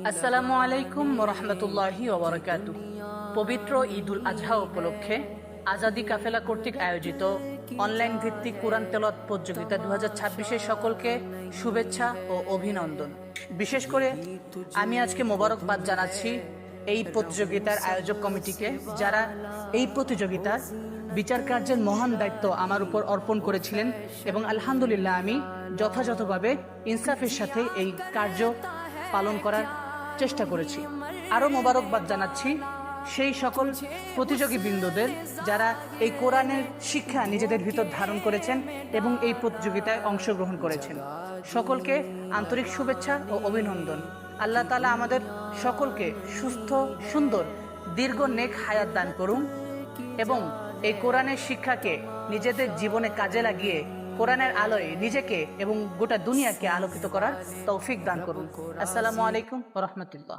আসসালামু আলাইকুম ওরহমতুল্লাহি ওবরাকাতুহ। পবিত্র ঈদুল আজহা উপলক্ষে আজাদি কাফেলা কর্তৃক আয়োজিত অনলাইন ভিত্তিক কোরআন তেলাওয়াত প্রতিযোগিতা 2026-এর সকলকে শুভেচ্ছা ও অভিনন্দন। বিশেষ করে আমি আজকে মোবারকবাদ জানাচ্ছি এই প্রতিযোগিতার আয়োজক কমিটিকে, যারা এই প্রতিযোগিতার বিচার কার্যের মহান দায়িত্ব আমার উপর অর্পণ করেছিলেন এবং আলহামদুলিল্লাহ আমি যথাযথভাবে ইনসাফের সাথে এই কার্য পালন করার চেষ্টা করেছি। আরও মোবারকবাদ জানাচ্ছি সেই সকল প্রতিযোগী বৃন্দদের যারা এই কোরআনের শিক্ষা নিজেদের ভিতর ধারণ করেছেন এবং এই প্রতিযোগিতায় অংশগ্রহণ করেছেন। সকলকে আন্তরিক শুভেচ্ছা ও অভিনন্দন। আল্লাহ তাআলা আমাদের সকলকে সুস্থ সুন্দর দীর্ঘ নেক হায়াত দান করুন এবং এই কোরআনের শিক্ষাকে নিজেদের জীবনে কাজে লাগিয়ে কোরআনের আলোয় নিজেকে এবং গোটা দুনিয়াকে আলোকিত করার তৌফিক দান করুন। আসসালামু আলাইকুম ওয়া রাহমাতুল্লাহ।